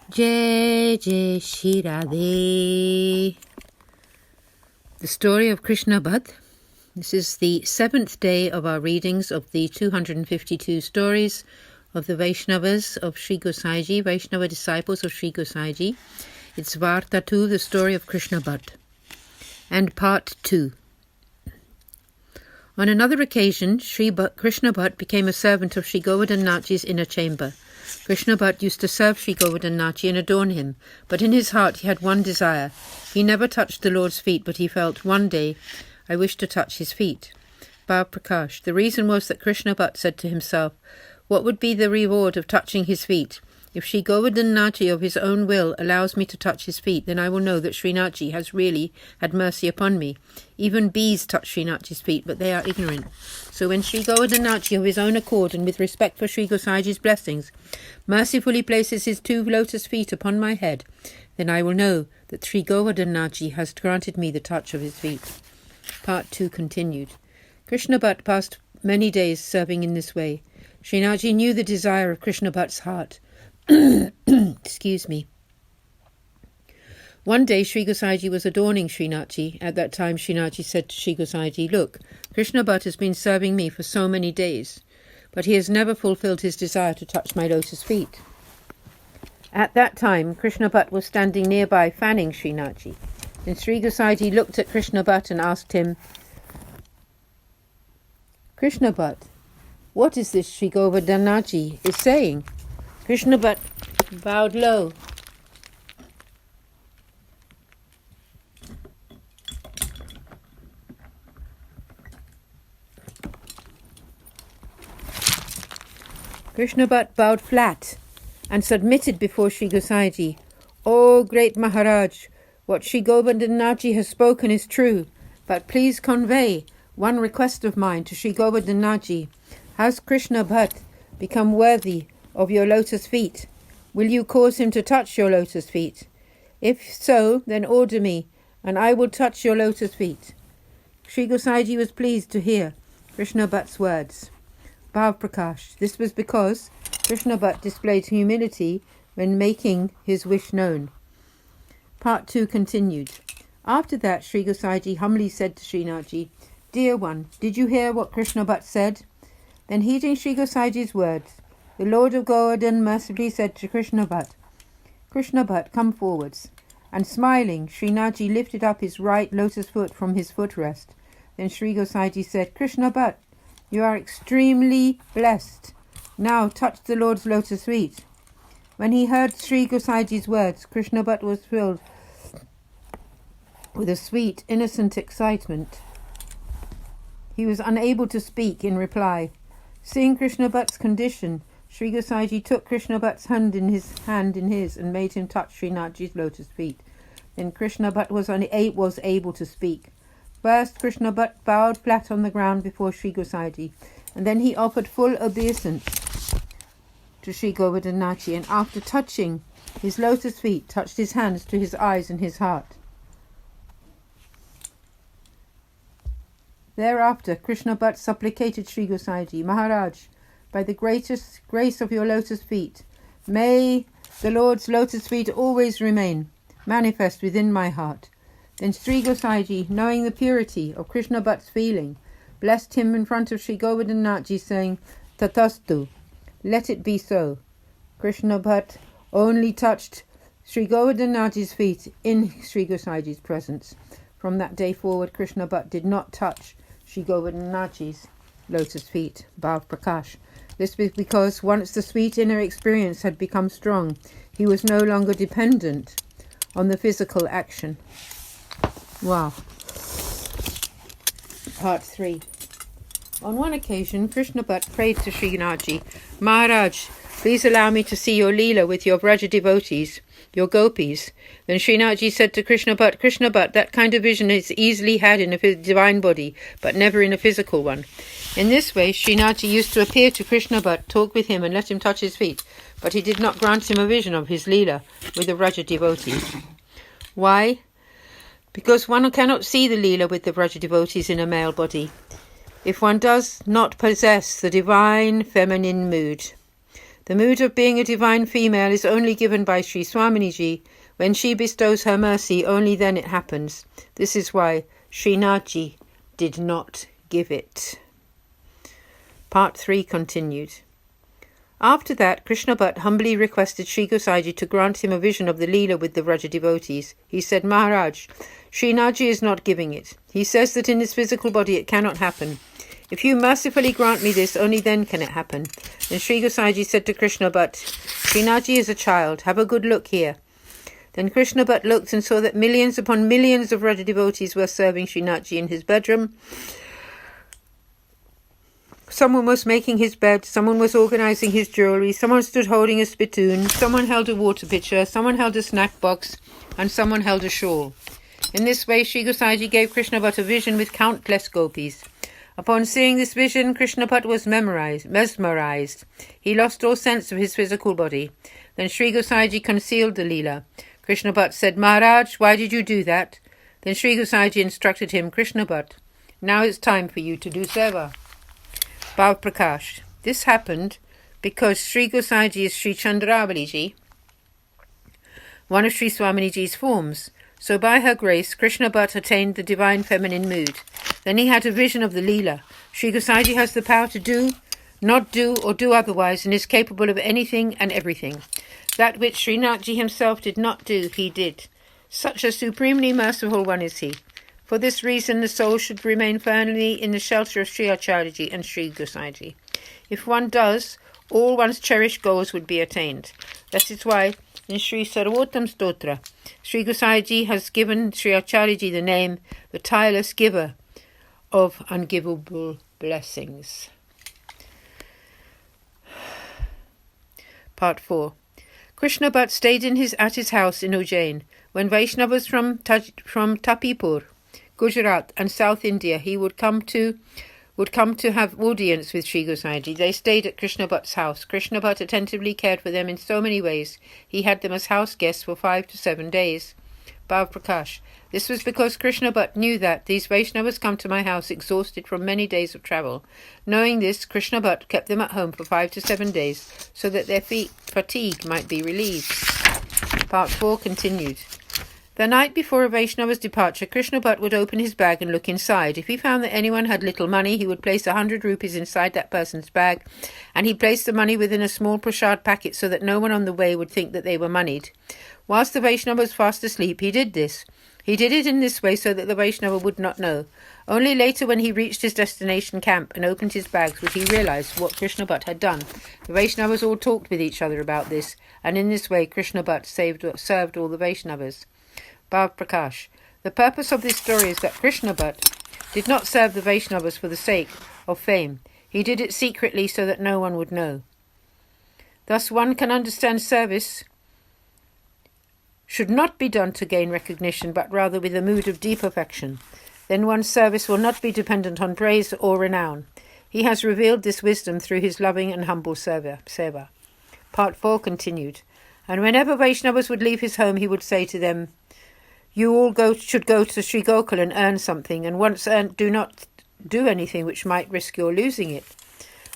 Jai Jai Shri Radhe. The story of Krishna Bhatt. This is the 7th day of our readings of the 252 stories of the Vaishnavas of Sri Gosaiji, Vaishnava disciples of Sri Gosaiji. It's Varta 2, the story of Krishna Bhatt, and part 2. On another occasion, Krishna Bhatt became a servant of Sri Govardhan Nathji's inner chamber. Krishna Bhatt used to serve Sri Govardhan Nathji and adorn him, but in his heart he had one desire. He never touched the Lord's feet, but he felt, one day, I wish to touch his feet. Bhav Prakash. The reason was that Krishna Bhatt said to himself, what would be the reward of touching his feet? If Sri Govardhan Nathji of his own will allows me to touch his feet, then I will know that Sri Nathji has really had mercy upon me. Even bees touch Sri Nathji's feet, but they are ignorant. So when Sri Govardhan Nathji of his own accord and with respect for Sri Gosaiji's blessings mercifully places his 2 lotus feet upon my head, then I will know that Sri Govardhan Nathji has granted me the touch of his feet. Part 2 continued. Krishna Bhatt passed many days serving in this way. Sri Nathji knew the desire of Krishna Bhatt's heart. Excuse me. One day Sri Gosaiji was adorning Sri Nathji. At that time Sri Nathji said to Sri Gosaiji, look, Krishna Bhatt has been serving me for so many days, but he has never fulfilled his desire to touch my lotus feet. At that time Krishna Bhatt was standing nearby fanning Sri Nathji. Then Sri Gosaiji looked at Krishna Bhatt and asked him, Krishna Bhatt, what is this Sri Govardhan Nathji is saying? Krishna Bhatt bowed low. Krishna Bhatt bowed flat and submitted before Sri Gosaiji. O great Maharaj, what Sri Govardhan Nathji has spoken is true, but please convey one request of mine to Sri Govardhan Nathji. Has Krishna Bhatt become worthy of your lotus feet? Will you cause him to touch your lotus feet? If so, then order me, and I will touch your lotus feet. Sri Gosaiji was pleased to hear Krishna Bhatt's words. Bhav Prakash. This was because Krishna Bhatt displayed humility when making his wish known. Part 2 continued. After that, Sri Gosaiji humbly said to Sri Nathji, Dear one, did you hear what Krishna Bhatt said? Then heeding Sri Gosaiji's words, the Lord of Govardhan mercifully said to Krishna Bhatt, Krishna Bhatt, come forwards. And smiling, Sri Nathji lifted up his right lotus foot from his footrest. Then Sri Gosaiji said, Krishna Bhatt, you are extremely blessed. Now touch the Lord's lotus feet. When he heard Sri Gosaiji's words, Krishna Bhatt was filled with a sweet, innocent excitement. He was unable to speak in reply. Seeing Krishna Bhatt's condition, Sri Gosaiji took Krishna Bhatt's hand in his and made him touch Sri Nathji's lotus feet. Then Krishna Bhatt was able to speak. First, Krishna Bhatt bowed flat on the ground before Sri Gosaiji, and then he offered full obeisance to Sri Govardhan Nathji, and after touching his lotus feet, touched his hands to his eyes and his heart. Thereafter, Krishna Bhatt supplicated Sri Gosaiji, Maharaj, by the greatest grace of your lotus feet, may the Lord's lotus feet always remain manifest within my heart. Then Sri Gosaiji, knowing the purity of Krishna Bhatt's feeling, blessed him in front of Sri Govardhan Nathji, saying, Tatastu, let it be so. Krishna Bhatt only touched Sri Govardhan Nathji's feet in Sri Gosaiji's presence. From that day forward, Krishna Bhatt did not touch Sri Govardhan Nathji's lotus feet. Bhav Prakash. This was because once the sweet inner experience had become strong, he was no longer dependent on the physical action. Wow. Part 3. On one occasion, Krishna Bhatt prayed to Sri Nathji, Maharaj, please allow me to see your Leela with your Vraja devotees, your gopis. Then Sri Nathji said to Krishna Bhatt, that kind of vision is easily had in a divine body, but never in a physical one. In this way, Sri Nathji used to appear to Krishna Bhatt, talk with him and let him touch his feet, but he did not grant him a vision of his Leela with the Vraja devotees. Why? Because one cannot see the Leela with the Vraja devotees in a male body, if one does not possess the divine feminine mood. The mood of being a divine female is only given by Sri Swaminiji. When she bestows her mercy, only then it happens. This is why Srinathji did not give it. Part 3 continued. After that, Krishna Bhatt humbly requested Sri Gosaiji to grant him a vision of the Leela with the Vraja devotees. He said, Maharaj, Srinathji is not giving it. He says that in his physical body it cannot happen. If you mercifully grant me this, only then can it happen. Then Sri Gosaiji said to Krishna Bhatt, Srinathji is a child. Have a good look here. Then Krishna Bhatt looked and saw that millions upon millions of Vraja devotees were serving Srinathji in his bedroom. Someone was making his bed, someone was organising his jewellery, someone stood holding a spittoon, someone held a water pitcher, someone held a snack box, and someone held a shawl. In this way, Sri Gosaiji gave Krishna Bhatt a vision with countless gopis. Upon seeing this vision, Krishna Bhatt was mesmerised. He lost all sense of his physical body. Then Sri Gosaiji concealed the Leela. Krishna Bhatt said, Maharaj, why did you do that? Then Sri Gosaiji instructed him, Krishna Bhatt, now it's time for you to do Seva. Bhav Prakash. This happened because Sri Gosaiji is Sri Chandravaliji, one of Sri Swaminiji's forms. So by her grace, Krishna Bhatt attained the divine feminine mood. Then he had a vision of the Leela. Sri Gosaiji has the power to do, not do, or do otherwise, and is capable of anything and everything. That which Srinathji himself did not do, he did. Such a supremely merciful one is he. For this reason, the soul should remain firmly in the shelter of Sri Acharyaji and Sri Gosaiji. If one does, all one's cherished goals would be attained. That is why, in Sri Sarvottam Stotra, Sri Gosaiji has given Sri Acharyaji the name, the tireless giver of ungivable blessings. Part 4. Krishna Bhatt stayed at his house in Ujjain. When Vaishnavas from Tapipur, Gujarat and South India would come to have audience with Sri Gosaiji. They stayed at Krishna Bhatt's house. Krishna Bhatt attentively cared for them in so many ways. He had them as house guests for 5 to 7 days. Bhav Prakash. This was because Krishna Bhatt knew that these Vaishnavas come to my house exhausted from many days of travel. Knowing this, Krishna Bhatt kept them at home for 5 to 7 days so that their fatigue might be relieved. Part 4 continued. The night before a Vaishnava's departure, Krishna Bhatt would open his bag and look inside. If he found that anyone had little money, he would place 100 rupees inside that person's bag, and he placed the money within a small prasad packet so that no one on the way would think that they were moneyed. Whilst the Vaishnava was fast asleep, he did this. He did it in this way so that the Vaishnava would not know. Only later, when he reached his destination camp and opened his bags, would he realize what Krishna Bhatt had done. The Vaishnavas all talked with each other about this, and in this way Krishna Bhatt served all the Vaishnavas. Bhav Prakash. The purpose of this story is that Krishna Bhatt did not serve the Vaishnavas for the sake of fame. He did it secretly so that no one would know. Thus one can understand service should not be done to gain recognition, but rather with a mood of deep affection. Then one's service will not be dependent on praise or renown. He has revealed this wisdom through his loving and humble Seva. Part 4 continued. And whenever Vaishnavas would leave his home, he would say to them, you all should go to Sri Gokul and earn something, and once earned, do not do anything which might risk your losing it.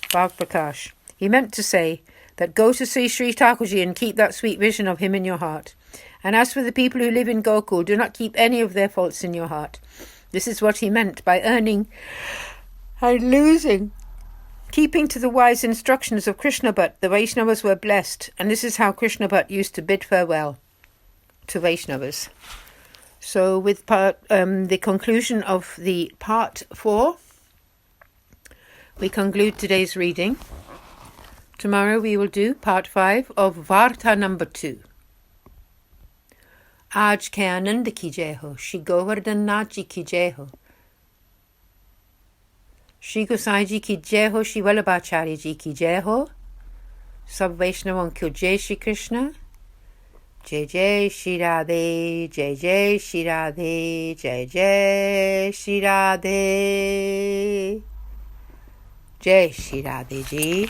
Bhav Prakash. He meant to say that go to see Sri Thakurji and keep that sweet vision of him in your heart. And as for the people who live in Gokul, do not keep any of their faults in your heart. This is what he meant by earning and losing. Keeping to the wise instructions of Krishna Bhatt, the Vaishnavas were blessed, and this is how Krishna Bhatt used to bid farewell to Vaishnavas. So with the conclusion of the part 4, we conclude today's reading. Tomorrow we will do part 5 of Varta number 2. Aaj ke anand ki jai ho, Shri Govardhan Nath ji ki jai ho, Shri Gosaii ji ki jai ho, Shri Vallabhacharya ji ki jai ho, Sab Vaishnavan ko jai Shri Krishna. Jai Jai Shri Radhe, Jai Jai Shri Radhe, Jai Jai Shri Radhe, Jai Shri Radhe ji.